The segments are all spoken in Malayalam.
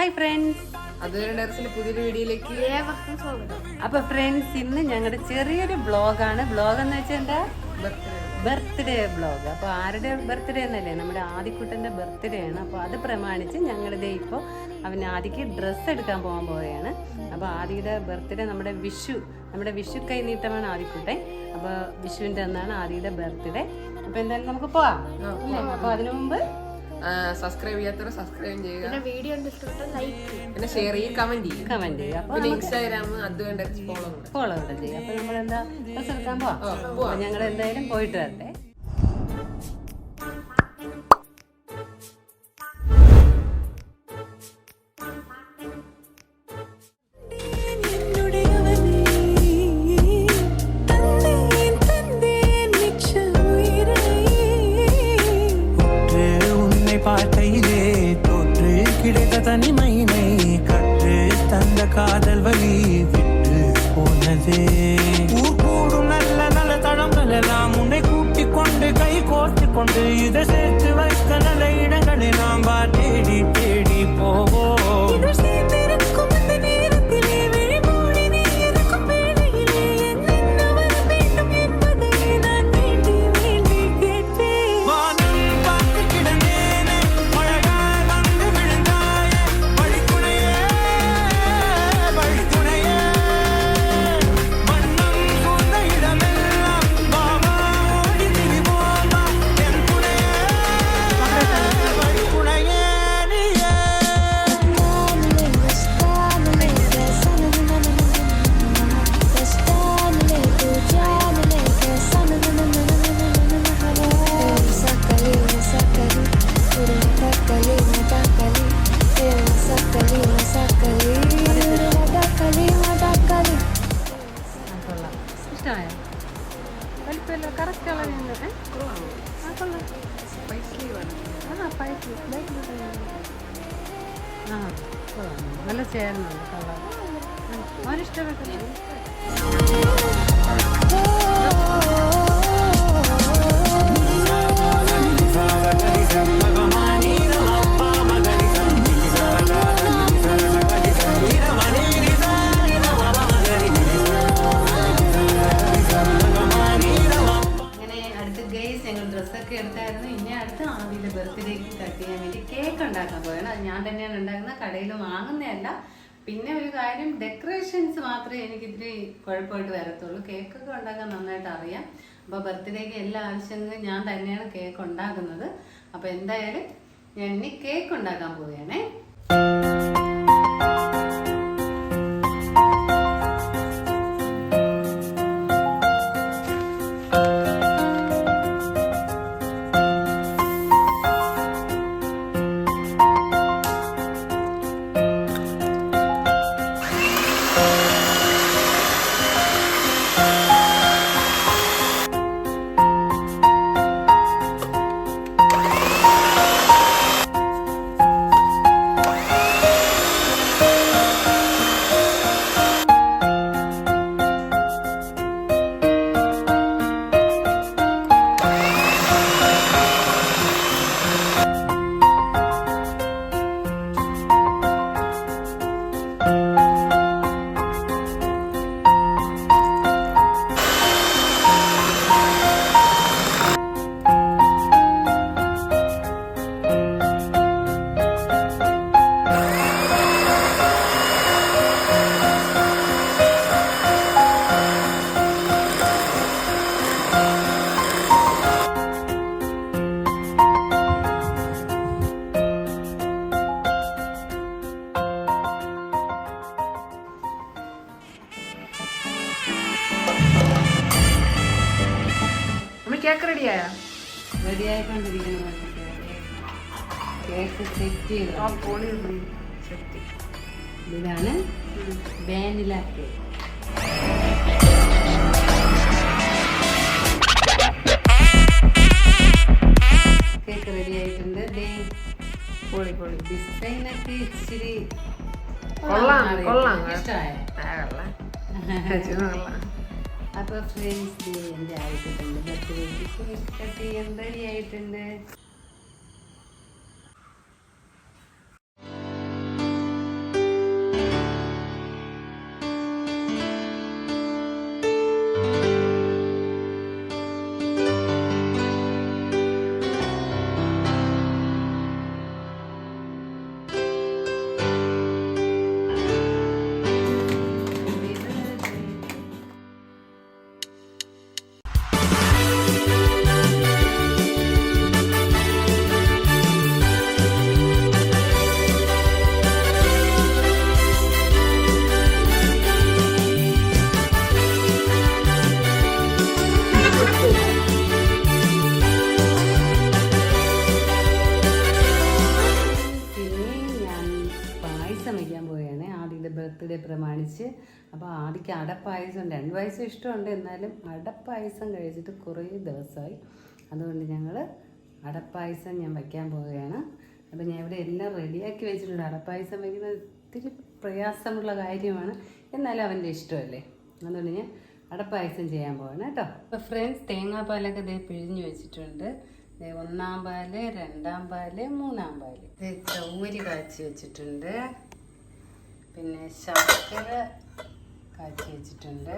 ഹായ് ഫ്രണ്ട്സ്, പുതിയൊരു വീഡിയോയിലേക്ക് ഏവർക്കും സ്വാഗതം. അപ്പൊ ഫ്രണ്ട്സ് ഇന്ന് ഞങ്ങളുടെ ചെറിയൊരു ബ്ലോഗാണ്. ബ്ലോഗ് എന്ന് വെച്ചാൽ എന്താ, ബർത്ത്ഡേ ബ്ലോഗ്. അപ്പോൾ ആരുടെ ബർത്ത്ഡേ എന്നല്ലേ, നമ്മുടെ ആദിക്കുട്ടൻ്റെ ബർത്ത്ഡേ ആണ്. അപ്പോൾ അത് പ്രമാണിച്ച് ഞങ്ങളിതേ ഇപ്പോൾ അവന് ആദിക്ക് ഡ്രസ്സ് എടുക്കാൻ പോകാൻ പോവുകയാണ്. അപ്പോൾ ആദിയുടെ ബർത്ത്ഡേ നമ്മുടെ വിഷു കൈനീട്ടമാണ് ആദിക്കുട്ടൻ. അപ്പോൾ വിഷുവിൻ്റെ അന്നാണ് ആദിയുടെ ബർത്ത്ഡേ. അപ്പോൾ എന്തായാലും നമുക്ക് പോവാം അല്ലേ? അപ്പോൾ അതിനു മുമ്പ് സബ്സ്ക്രൈബ് ചെയ്യാത്തവർ സബ്സ്ക്രൈബ് ചെയ്യുക, പിന്നെ വീഡിയോ ഇഷ്ടപ്പെട്ടാൽ ലൈക്ക് ചെയ്യുക, പിന്നെ ഷെയർ ചെയ്യുക, കമന്റ് ചെയ്യുക. അപ്പോൾ ഇൻസ്റ്റാഗ്രാം ഫോളോ ചെയ്യുക. അപ്പോൾ നമ്മളെന്താ ഡ്രസ്സ് എടുക്കാൻ പോവാം. അപ്പോൾ ഞങ്ങൾ എന്തായാലും പോയിട്ട് വരട്ടെ. பார்த்தையிலே தோற்று கிடைத்த தனிமையினை கற்று தந்த காதல் வழி விட்டு போனதே. ஊர் கூடும் நல்ல நல்ல தளங்கள் எல்லாம் உன்னை கூட்டிக் கொண்டு கை கோர்த்து கொண்டு இதை சேர்த்து வைக்க நல்ல இடங்களை நாம் தேடி தேடி போவோம். നല്ല ചേരുന്നുണ്ട് കളർ, അവനിഷ്ടപ്പെട്ടു. ഡ്രസ്സൊക്കെ എടുത്തായിരുന്നു. ഇനി അടുത്ത് ആദ്യത്തെ ബർത്ത്ഡേക്ക് കട്ട് ചെയ്യാൻ വേണ്ടി കേക്ക് ഉണ്ടാക്കാൻ പോയാണ്. അത് ഞാൻ തന്നെയാണ് ഉണ്ടാക്കുന്നത്, കടയിൽ വാങ്ങുന്നതല്ല. പിന്നെ ഒരു കാര്യം, ഡെക്കറേഷൻസ് മാത്രമേ എനിക്ക് ഇത്തിരി കുഴപ്പമായിട്ട് വരത്തുള്ളൂ. കേക്കൊക്കെ ഉണ്ടാക്കാൻ നന്നായിട്ട് അറിയാം. അപ്പോൾ ബർത്ത്ഡേക്ക് എല്ലാ ആവശ്യങ്ങളും ഞാൻ തന്നെയാണ് കേക്ക് ഉണ്ടാക്കുന്നത്. അപ്പോൾ എന്തായാലും ഞാൻ ഇനി കേക്ക് ഉണ്ടാക്കാൻ പോവുകയാണേ. കേക്ക് റെഡിയായ റെഡിയായിക്കൊണ്ടിരിക്കുന്നു. കേക്ക് സെറ്റ് ചെയ്ത് ഇതാണ് വാനില കേക്ക്. കേക്ക് റെഡി ആയിട്ടുണ്ട്. ഡിസൈനൊക്കെ ഇച്ചിരി ഇഷ്ടമായ. അപ്പോൾ ഫ്രണ്ട്സ്, എൻ്റെ ആയിട്ടുണ്ട് ബർത്ത്ഡേക്ക് കേക്ക് കട്ട് ചെയ്യാൻ റെഡി ആയിട്ടുണ്ട്. പായസം വയ്ക്കാൻ പോവുകയാണ് ആദിയുടെ ബർത്ത്ഡേ പ്രമാണിച്ച്. അപ്പോൾ ആദിക്ക് അടപ്പായസം 2 വയസ്സും ഇഷ്ടമുണ്ട്, എന്നാലും അടപ്പായസം കഴിച്ചിട്ട് കുറേ ദിവസമായി. അതുകൊണ്ട് ഞങ്ങൾ അടപ്പായസം ഞാൻ വയ്ക്കാൻ പോവുകയാണ്. അപ്പോൾ ഞാൻ ഇവിടെ എല്ലാം റെഡിയാക്കി വെച്ചിട്ടുണ്ട്. അടപ്പായസം വയ്ക്കുന്നത് ഇത്തിരി പ്രയാസമുള്ള കാര്യമാണ്, എന്നാലും അവൻ്റെ ഇഷ്ടമല്ലേ. അതുകൊണ്ട് ഞാൻ അടപ്പായസം ചെയ്യാൻ പോവാണ് കേട്ടോ. അപ്പോൾ ഫ്രണ്ട്സ്, തേങ്ങാപ്പാലൊക്കെ ദേ പിഴിഞ്ഞ് വെച്ചിട്ടുണ്ട്. 1-ാം പാല്, 2-ാം പാല്, 3-ാം പാല്. ചൗരി കാച്ചി വെച്ചിട്ടുണ്ട്. പിന്നെ ശർക്കര കാച്ചി വെച്ചിട്ടുണ്ട്.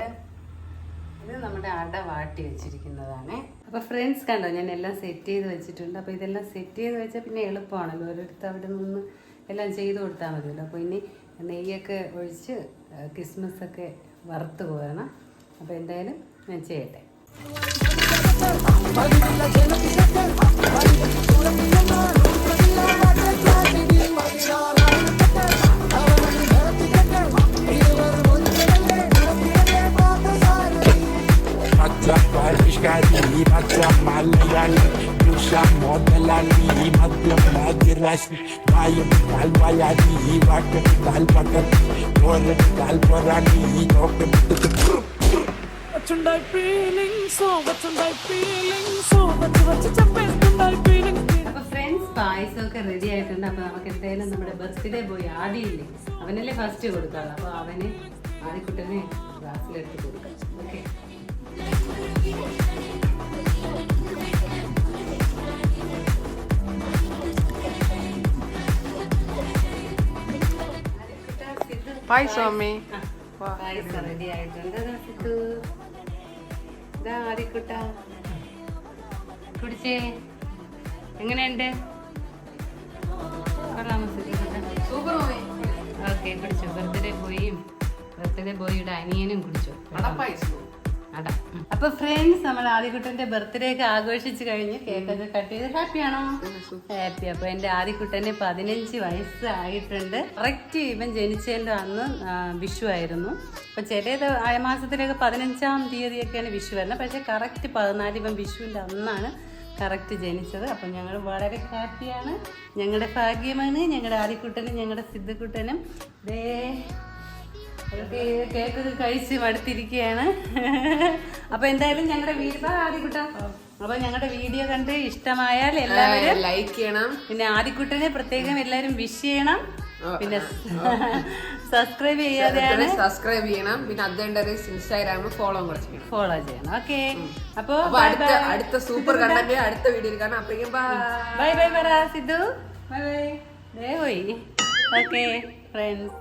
ഇത് നമ്മുടെ അട വാട്ടി വെച്ചിരിക്കുന്നതാണ്. അപ്പോൾ ഫ്രണ്ട്സ് കണ്ടോ, ഞാൻ എല്ലാം സെറ്റ് ചെയ്ത് വെച്ചിട്ടുണ്ട്. അപ്പോൾ ഇതെല്ലാം സെറ്റ് ചെയ്ത് വെച്ചാൽ പിന്നെ എളുപ്പമാണല്ലോ, ഓരോരുത്തർ അവിടെ നിന്ന് എല്ലാം ചെയ്ത് കൊടുത്താൽ മതിയല്ലോ. അപ്പോൾ ഇനി നെയ്യൊക്കെ ഒഴിച്ച് കിസ്മസൊക്കെ വറുത്ത് പോകണം. അപ്പോൾ എന്തായാലും ഞാൻ ചെയ്യട്ടെ. അപ്പൊ ഫ്രണ്ട്സ്, പായസമൊക്കെ റെഡി ആയിട്ടുണ്ട്. അപ്പൊ നമുക്ക് എന്തായാലും നമ്മുടെ ബർത്ത്ഡേ ബോയ് ആദിയില്ലേ, അവനല്ലേ ഫസ്റ്റ് കൊടുക്കാറ്. അപ്പൊ അവന് ആദിക്കുട്ടനെ ഗ്ലാസ്സിലെടുത്ത് കൊടുക്കാം. ഓക്കെ, പായസം അമ്മേ. പായസം റെഡി ആയിട്ടുണ്ട്. ഇതാ ആദിക്കുട്ട, കുടിച്ചേ. എങ്ങനെയുണ്ട്? കൊള്ളാമോ സിദ്ധിക്കുട്ട? Super mummy. ഓക്കെ, കുടിച്ചു. ബർത്ത്ഡേ ബോയിയുടെ അനിയനും കുടിച്ചു അടപ്പായസം. അട. അപ്പൊ ഫ്രണ്ട്സ്, നമ്മൾ ആദിക്കുട്ടന്റെ ബർത്ത്ഡേ ഒക്കെ ആഘോഷിച്ച് കഴിഞ്ഞ് കേക്കൊക്കെ കട്ട് ചെയ്ത് ഹാപ്പിയാണോ? ഹാപ്പി. അപ്പൊ എന്റെ ആദിക്കുട്ടന് 15 വയസ്സായിട്ടുണ്ട്. കറക്റ്റ് ഇവൻ ജനിച്ചതിന്റെ അന്ന് വിഷു ആയിരുന്നു. അപ്പൊ ചില മാസത്തിലൊക്കെ 15-ാം തീയതിയൊക്കെയാണ് വിഷു വരുന്നത്. പക്ഷെ കറക്റ്റ് 14 ഇവൻ വിഷുവിന്റെ അന്നാണ് കറക്റ്റ് ജനിച്ചത്. അപ്പം ഞങ്ങൾ വളരെ ഹാപ്പിയാണ്. ഞങ്ങളുടെ ഭാഗ്യമാണ്. ഞങ്ങളുടെ ആദിക്കുട്ടനും ഞങ്ങളുടെ സിദ്ധക്കുട്ടനും ദേ കേക്കൊക്കെ കഴിച്ച് മടുത്തിരിക്കുകയാണ്. അപ്പോൾ എന്തായാലും ഞങ്ങളുടെ വീഡിയോ ആദിക്കുട്ട, അപ്പോൾ ഞങ്ങളുടെ വീഡിയോ കണ്ട് ഇഷ്ടമായാൽ എല്ലാവരും ലൈക്ക് ചെയ്യണം. പിന്നെ ആദിക്കുട്ടനെ പ്രത്യേകം എല്ലാവരും വിഷ് ചെയ്യണം. പിന്നെ സബ്സ്ക്രൈബ് ചെയ്യാതെയാണ് സബ്സ്ക്രൈബ് ചെയ്യണം. പിന്നെ അതേണ്ട ഇൻസ്റ്റാഗ്രാമിൽ ഫോളോ ചെയ്യണം. ഓക്കെ, അപ്പോൾ അടുത്ത സൂപ്പർ കണ്ടന്റ് അടുത്ത വീഡിയോയിൽ കാണാം. അപ്പോഴേക്കും ബൈ ബൈ പറ Sidhu. Bye bye. Okay friends.